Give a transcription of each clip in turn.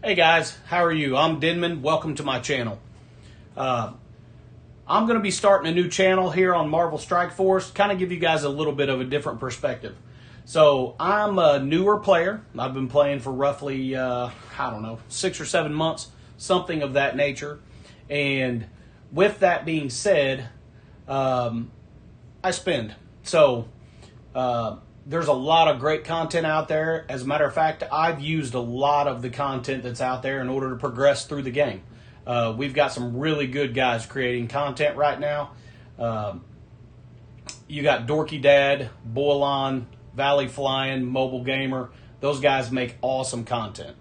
Hey guys, how are you? I'm Denman. Welcome to my channel. I'm going to be starting a new channel here on Marvel Strike Force, kind of give you guys a little bit of a different perspective. So I'm a newer player. I've been playing for roughly, 6 or 7 months, something of that nature. And with that being said, I spend. So there's a lot of great content out there. As a matter of fact, I've used a lot of the content that's out there in order to progress through the game. We've got some really good guys creating content right now. You got Dorky Dad, Boilon, Valley Flying, Mobile Gamer. Those guys make awesome content.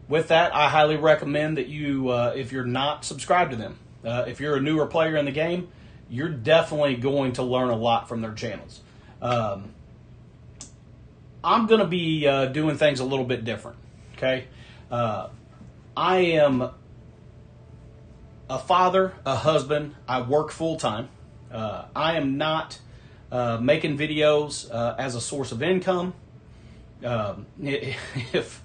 With that, I highly recommend that you, if you're not subscribed to them, if you're a newer player in the game, you're definitely going to learn a lot from their channels. I'm going to be doing things a little bit different. Okay, I am a father, a husband. I work full time. I am not making videos as a source of income. If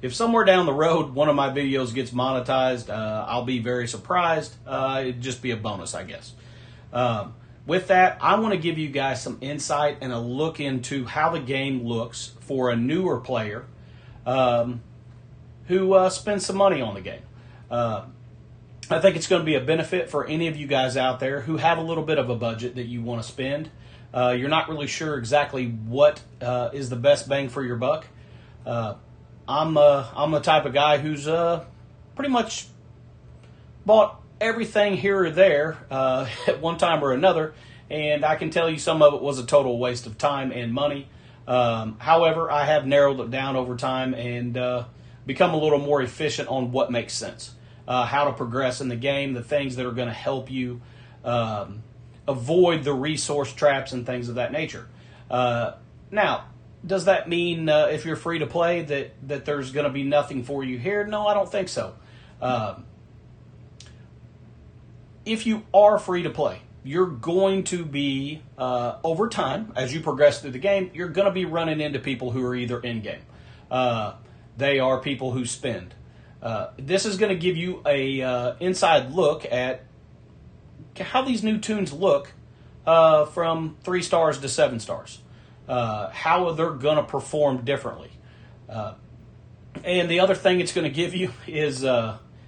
somewhere down the road one of my videos gets monetized, I'll be very surprised. It'd just be a bonus, I guess. With that, I want to give you guys some insight and a look into how the game looks for a newer player who spends some money on the game. I think it's going to be a benefit for any of you guys out there who have a little bit of a budget that you want to spend. You're not really sure exactly what is the best bang for your buck. I'm the type of guy who's pretty much bought everything here or there at one time or another, and I can tell you some of it was a total waste of time and money. However, I have narrowed it down over time and become a little more efficient on what makes sense, how to progress in the game, the things that are going to help you avoid the resource traps and things of that nature. Now, does that mean if you're free to play that there's going to be nothing for you here? No, I don't think so. If you are free to play, you're going to be, over time, as you progress through the game, you're going to be running into people who are either in-game. They are people who spend. This is going to give you a inside look at how these new tunes look from 3 stars to 7 stars. How they're going to perform differently. And the other thing it's going to give you is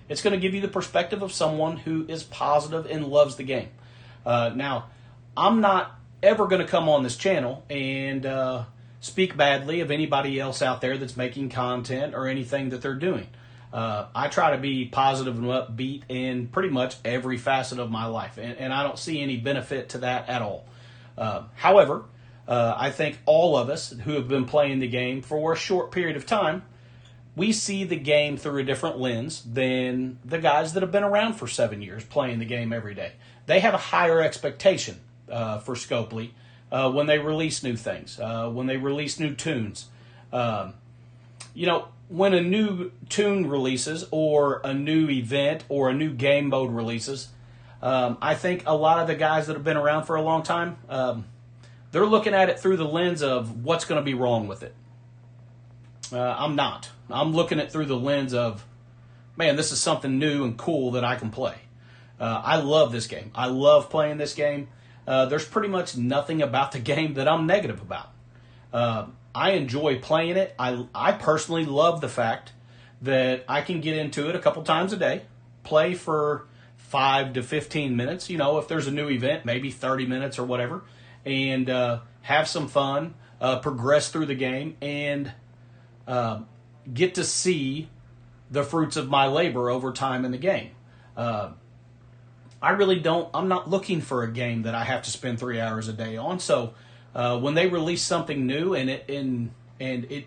it's going to give you the perspective of someone who is positive and loves the game. Now, I'm not ever going to come on this channel and speak badly of anybody else out there that's making content or anything that they're doing. I try to be positive and upbeat in pretty much every facet of my life, and I don't see any benefit to that at all. However, I think all of us who have been playing the game for a short period of time, we see the game through a different lens than the guys that have been around for 7 years playing the game every day. They have a higher expectation for Scopely when they release new things, when they release new tunes. When a new tune releases or a new event or a new game mode releases, I think a lot of the guys that have been around for a long time, they're looking at it through the lens of what's going to be wrong with it. I'm not. I'm looking at it through the lens of, man, this is something new and cool that I can play. I love this game. I love playing this game. There's pretty much nothing about the game that I'm negative about. I enjoy playing it. I personally love the fact that I can get into it a couple times a day, play for 5 to 15 minutes, if there's a new event, maybe 30 minutes or whatever, and have some fun, progress through the game, and get to see the fruits of my labor over time in the game. I'm not looking for a game that I have to spend 3 hours a day on. So when they release something new and it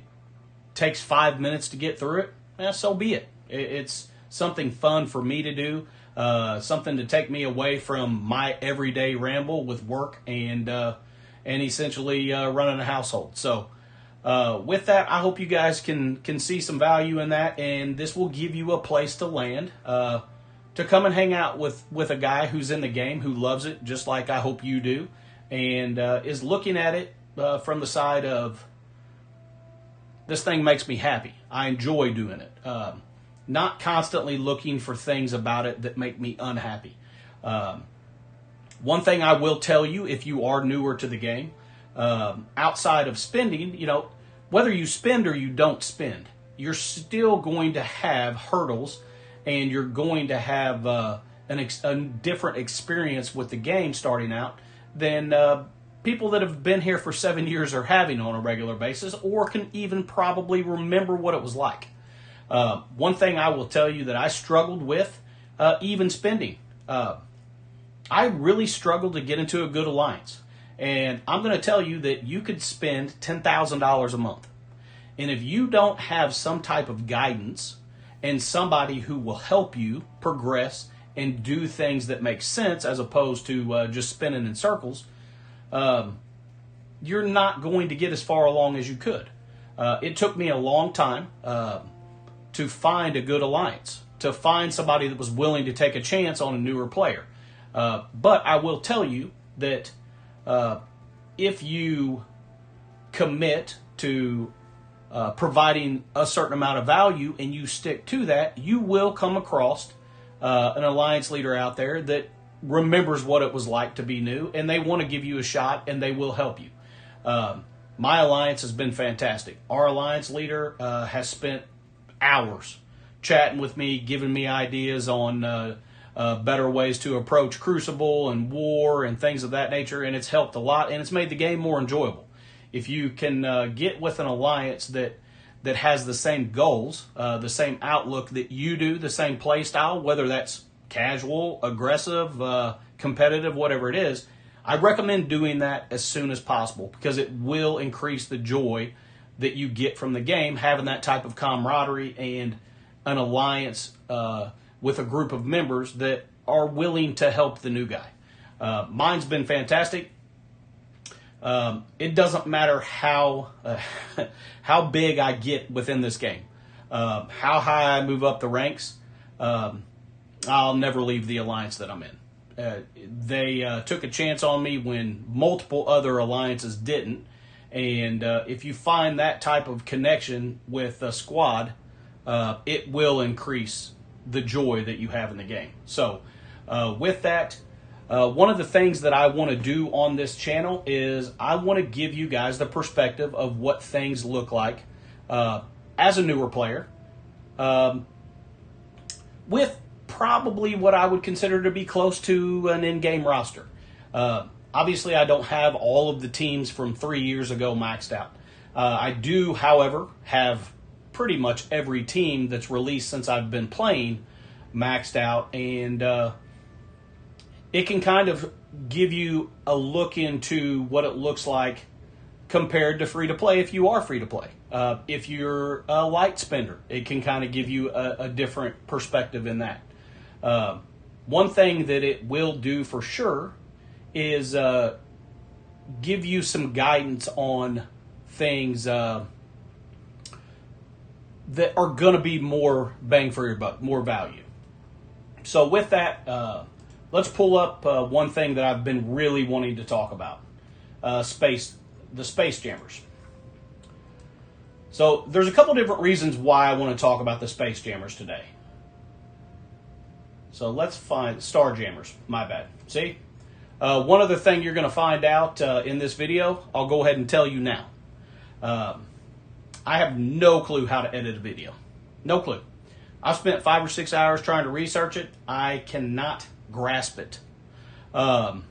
takes 5 minutes to get through it, so be it. It's something fun for me to do, something to take me away from my everyday ramble with work and essentially running a household. So with that, I hope you guys can see some value in that, and this will give you a place to land, to come and hang out with a guy who's in the game, who loves it just like I hope you do, and is looking at it from the side of this thing makes me happy. I enjoy doing it. Not constantly looking for things about it that make me unhappy. One thing I will tell you, if you are newer to the game, outside of spending, whether you spend or you don't spend, you're still going to have hurdles, and you're going to have a different experience with the game starting out than people that have been here for 7 years are having on a regular basis, or can even probably remember what it was like. One thing I will tell you that I struggled with, even spending. I really struggled to get into a good alliance. And I'm going to tell you that you could spend $10,000 a month. And if you don't have some type of guidance and somebody who will help you progress and do things that make sense as opposed to just spinning in circles, you're not going to get as far along as you could. It took me a long time to find a good alliance, to find somebody that was willing to take a chance on a newer player. But I will tell you that if you commit to providing a certain amount of value and you stick to that, you will come across an alliance leader out there that remembers what it was like to be new, and they want to give you a shot, and they will help you. My alliance has been fantastic. Our alliance leader has spent hours chatting with me, giving me ideas on better ways to approach Crucible and War and things of that nature, and it's helped a lot, and it's made the game more enjoyable. If you can get with an alliance that has the same goals, the same outlook that you do, the same play style, whether that's casual, aggressive, competitive, whatever it is, I recommend doing that as soon as possible, because it will increase the joy that you get from the game, having that type of camaraderie and an alliance with a group of members that are willing to help the new guy. Mine's been fantastic. It doesn't matter how big I get within this game, how high I move up the ranks. I'll never leave the alliance that I'm in. They took a chance on me when multiple other alliances didn't, and if you find that type of connection with a squad, it will increase the joy that you have in the game. So with that, one of the things that I want to do on this channel is I want to give you guys the perspective of what things look like as a newer player, with probably what I would consider to be close to an in-game roster. Obviously, I don't have all of the teams from 3 years ago maxed out. I do, however, have pretty much every team that's released since I've been playing maxed out, and it can kind of give you a look into what it looks like compared to free-to-play if you are free-to-play. If you're a light spender, it can kind of give you a different perspective in that. One thing that it will do for sure is give you some guidance on things that are going to be more bang for your buck, more value. So with that, let's pull up one thing that I've been really wanting to talk about, the Space Jammers. So there's a couple different reasons why I want to talk about the Space Jammers today. So let's find Star Jammers. My bad. See? One other thing you're going to find out in this video, I'll go ahead and tell you now. I have no clue how to edit a video. No clue. I've spent 5 or 6 hours trying to research it. I cannot grasp it. And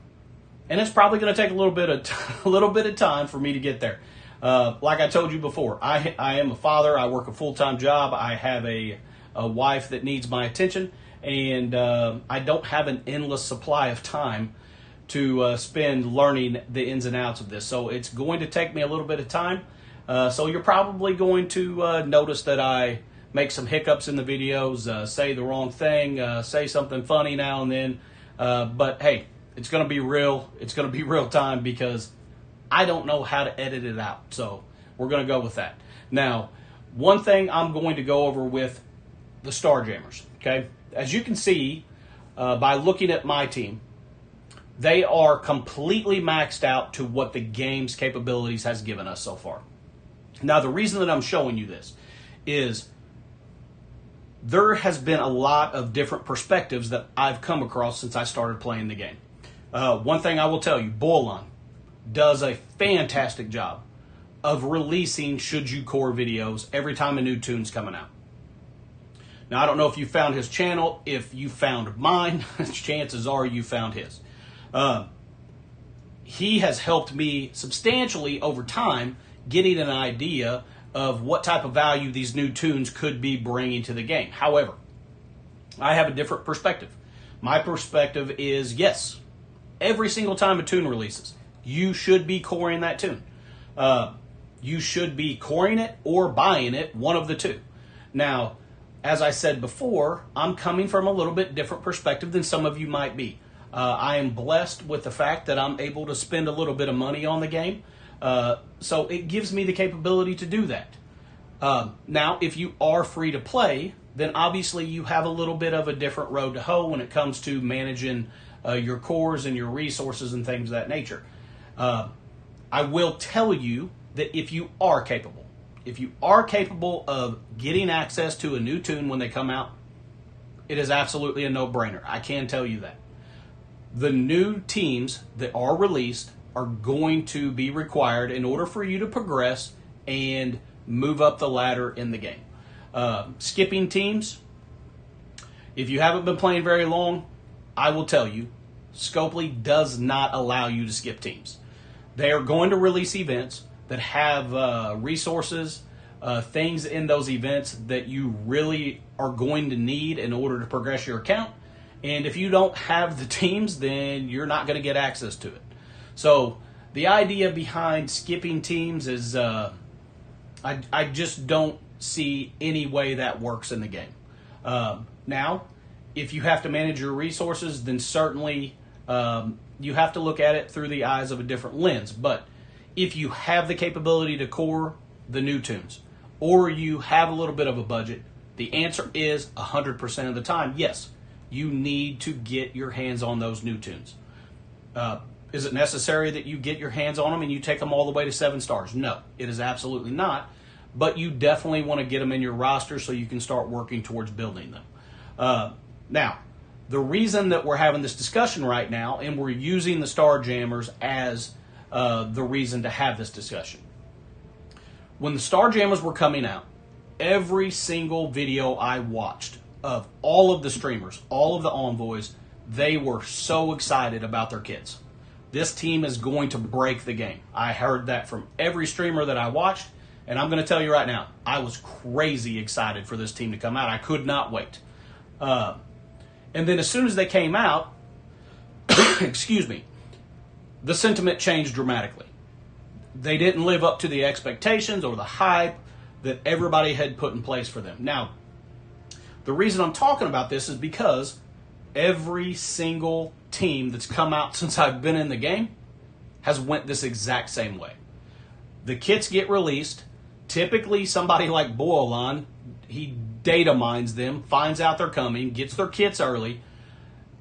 it's probably going to take a little bit of time for me to get there. Like I told you before, I am a father. I work a full-time job. I have a wife that needs my attention. And I don't have an endless supply of time to spend learning the ins and outs of this. So it's going to take me a little bit of time. So you're probably going to notice that I make some hiccups in the videos, say the wrong thing, say something funny now and then. But hey, it's going to be real. It's going to be real time because I don't know how to edit it out. So we're going to go with that. Now, one thing I'm going to go over with the Star Jammers, okay? As you can see by looking at my team, they are completely maxed out to what the game's capabilities has given us so far. Now, the reason that I'm showing you this is there has been a lot of different perspectives that I've come across since I started playing the game. One thing I will tell you, Bolan does a fantastic job of releasing Should You Core videos every time a new tune's coming out. Now, I don't know if you found his channel. If you found mine, chances are you found his. He has helped me substantially over time getting an idea of what type of value these new tunes could be bringing to the game. However, I have a different perspective. My perspective is, yes, every single time a tune releases, you should be coring that tune. You should be coring it or buying it, one of the two. Now, as I said before, I'm coming from a little bit different perspective than some of you might be. I am blessed with the fact that I'm able to spend a little bit of money on the game. So it gives me the capability to do that. Now, if you are free to play, then obviously you have a little bit of a different road to hoe when it comes to managing your cores and your resources and things of that nature. I will tell you that if you are capable of getting access to a new tune when they come out, it is absolutely a no-brainer. I can tell you that. The new teams that are released are going to be required in order for you to progress and move up the ladder in the game. Skipping teams, if you haven't been playing very long, I will tell you, Scopely does not allow you to skip teams. They are going to release events that have resources, things in those events that you really are going to need in order to progress your account. And if you don't have the teams, then you're not going to get access to it. So the idea behind skipping teams is I just don't see any way that works in the game. Now, if you have to manage your resources, then certainly you have to look at it through the eyes of a different lens. But if you have the capability to core the new tunes, or you have a little bit of a budget, the answer is 100% of the time, yes, you need to get your hands on those new tunes. Is it necessary that you get your hands on them and you take them all the way to 7 stars? No, it is absolutely not. But you definitely want to get them in your roster so you can start working towards building them. Now, the reason that we're having this discussion right now, and we're using the Star Jammers as the reason to have this discussion. When the Star Jammers were coming out, every single video I watched of all of the streamers, all of the envoys, they were so excited about their kids. This team is going to break the game. I heard that from every streamer that I watched, and I'm going to tell you right now, I was crazy excited for this team to come out. I could not wait. And then as soon as they came out, excuse me, the sentiment changed dramatically. They didn't live up to the expectations or the hype that everybody had put in place for them. Now, the reason I'm talking about this is because every single team that's come out since I've been in the game has went this exact same way. The kits get released. Typically, somebody like Bolan, he data mines them, finds out they're coming, gets their kits early,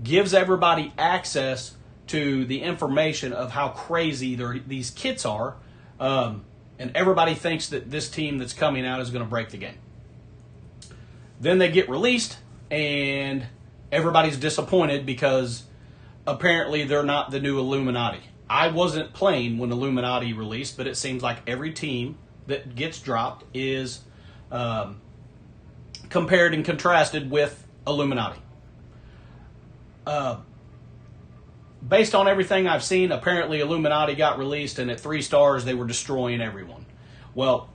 gives everybody access to the information of how crazy these kits are, and everybody thinks that this team that's coming out is going to break the game. Then they get released, and everybody's disappointed because apparently they're not the new Illuminati. I wasn't playing when Illuminati released, but it seems like every team that gets dropped is compared and contrasted with Illuminati. Based on everything I've seen, apparently Illuminati got released, and at 3 stars they were destroying everyone. Well,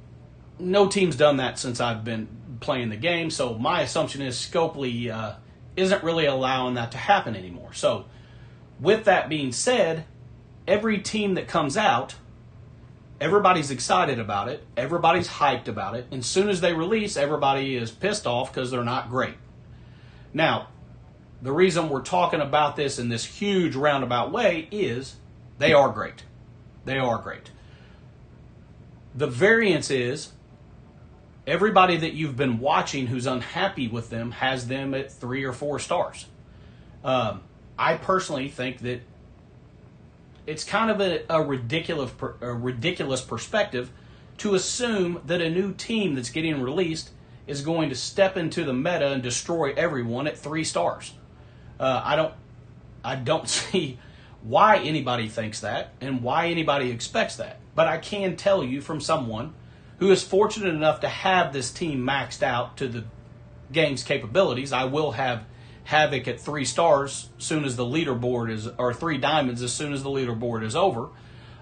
no team's done that since I've been playing the game, so my assumption is Scopely isn't really allowing that to happen anymore. So, with that being said, every team that comes out, everybody's excited about it, everybody's hyped about it, and as soon as they release, everybody is pissed off because they're not great. Now, the reason we're talking about this in this huge roundabout way is they are great. They are great. The variance is everybody that you've been watching who's unhappy with them has them at 3 or 4 stars. I personally think that it's kind of a ridiculous perspective to assume that a new team that's getting released is going to step into the meta and destroy everyone at 3 stars. I don't see why anybody thinks that and why anybody expects that. But I can tell you from someone who is fortunate enough to have this team maxed out to the game's capabilities. I will have Havoc at 3 stars as soon as the leaderboard is, or 3 diamonds as soon as the leaderboard is over.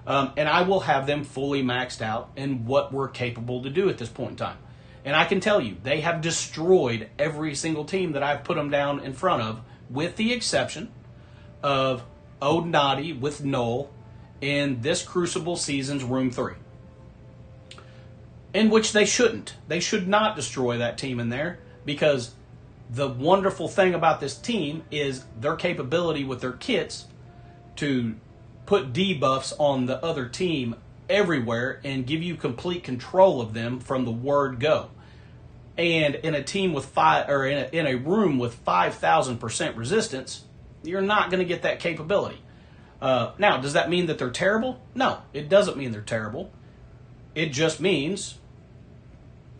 And I will have them fully maxed out in what we're capable to do at this point in time. And I can tell you, they have destroyed every single team that I've put them down in front of, with the exception of Odinati with Null in this Crucible season's Room 3. In which they shouldn't. They should not destroy that team in there, because the wonderful thing about this team is their capability with their kits to put debuffs on the other team everywhere and give you complete control of them from the word go. And in a team with in a room with 5,000% resistance, you're not going to get that capability. Now, does that mean that they're terrible? No, it doesn't mean they're terrible. It just means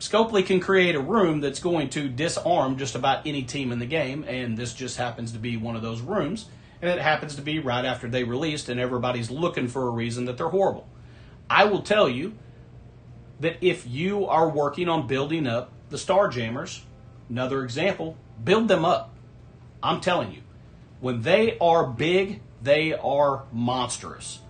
Scopely can create a room that's going to disarm just about any team in the game, and this just happens to be one of those rooms, and it happens to be right after they released, and everybody's looking for a reason that they're horrible. I will tell you that if you are working on building up the Starjammers, another example, build them up. I'm telling you, when they are big, they are monstrous.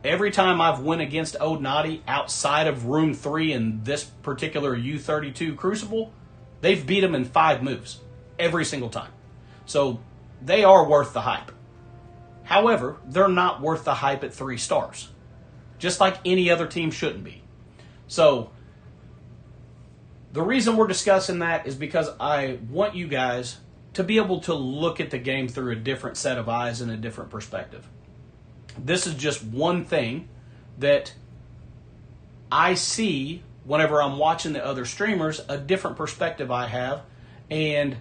Every time I've went against Odinati outside of Room 3 in this particular U32 Crucible, they've beat them in 5 moves. Every single time. So they are worth the hype. However, they're not worth the hype at 3 stars. Just like any other team shouldn't be. So the reason we're discussing that is because I want you guys to be able to look at the game through a different set of eyes and a different perspective. This is just one thing that I see whenever I'm watching the other streamers, a different perspective I have, and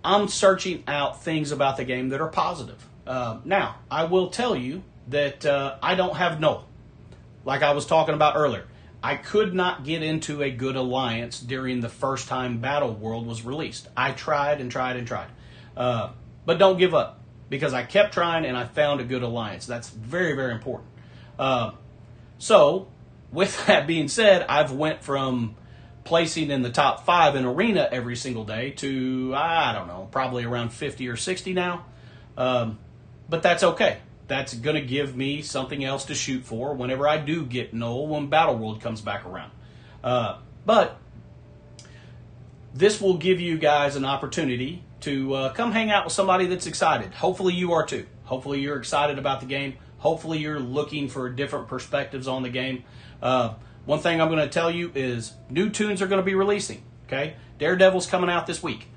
I'm searching out things about the game that are positive. Now, I will tell you that I don't have Null. Like I was talking about earlier, I could not get into a good alliance during the first time Battle World was released. I tried and tried and tried. But don't give up, because I kept trying and I found a good alliance. That's very, very important. So, with that being said, I've went from placing in the top 5 in Arena every single day to, I don't know, probably around 50 or 60 now. But that's okay. That's going to give me something else to shoot for whenever I do get Null when Battle World comes back around. But this will give you guys an opportunity to come hang out with somebody that's excited. Hopefully you are too. Hopefully you're excited about the game. Hopefully you're looking for different perspectives on the game. One thing I'm going to tell you is new tunes are going to be releasing. Okay, Daredevil's coming out this week.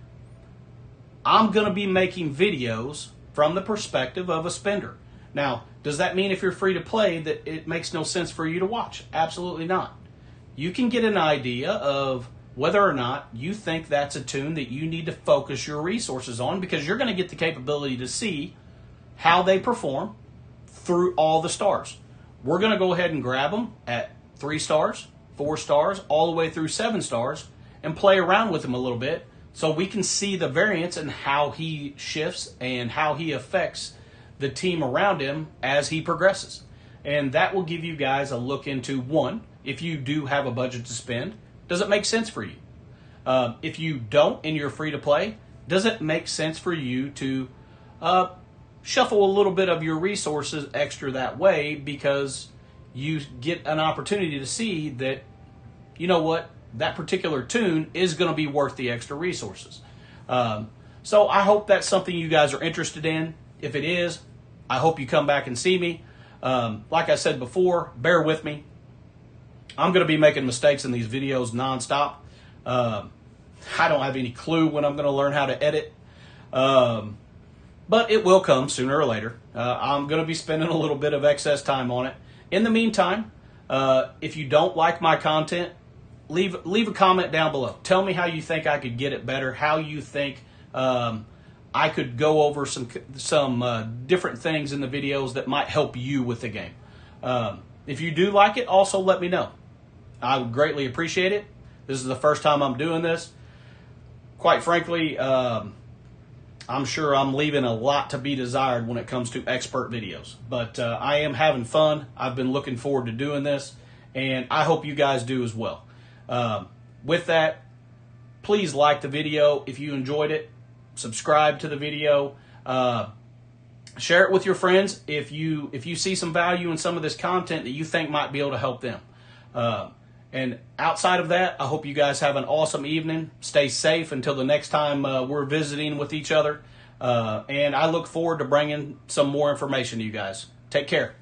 I'm going to be making videos from the perspective of a spender. Now, does that mean if you're free to play that it makes no sense for you to watch? Absolutely not. You can get an idea of whether or not you think that's a tune that you need to focus your resources on, because you're going to get the capability to see how they perform through all the stars. We're going to go ahead and grab them at 3 stars, 4 stars, all the way through 7 stars, and play around with them a little bit so we can see the variance and how he shifts and how he affects the team around him as he progresses. And that will give you guys a look into, one, if you do have a budget to spend, does it make sense for you? If you don't and you're free to play, does it make sense for you to shuffle a little bit of your resources extra that way, because you get an opportunity to see that, you know what, that particular tune is going to be worth the extra resources. So I hope that's something you guys are interested in. If it is, I hope you come back and see me. Like I said before, bear with me. I'm going to be making mistakes in these videos nonstop. I don't have any clue when I'm going to learn how to edit. But it will come sooner or later. I'm going to be spending a little bit of excess time on it. In the meantime, if you don't like my content, leave a comment down below. Tell me how you think I could get it better, how you think I could go over some different things in the videos that might help you with the game. If you do like it, also let me know. I would greatly appreciate it. This is the first time I'm doing this. Quite frankly, I'm sure I'm leaving a lot to be desired when it comes to expert videos. But I am having fun. I've been looking forward to doing this, and I hope you guys do as well. With that, please like the video if you enjoyed it. Subscribe to the video. Share it with your friends if you see some value in some of this content that you think might be able to help them. And outside of that, I hope you guys have an awesome evening. Stay safe until the next time we're visiting with each other. And I look forward to bringing some more information to you guys. Take care.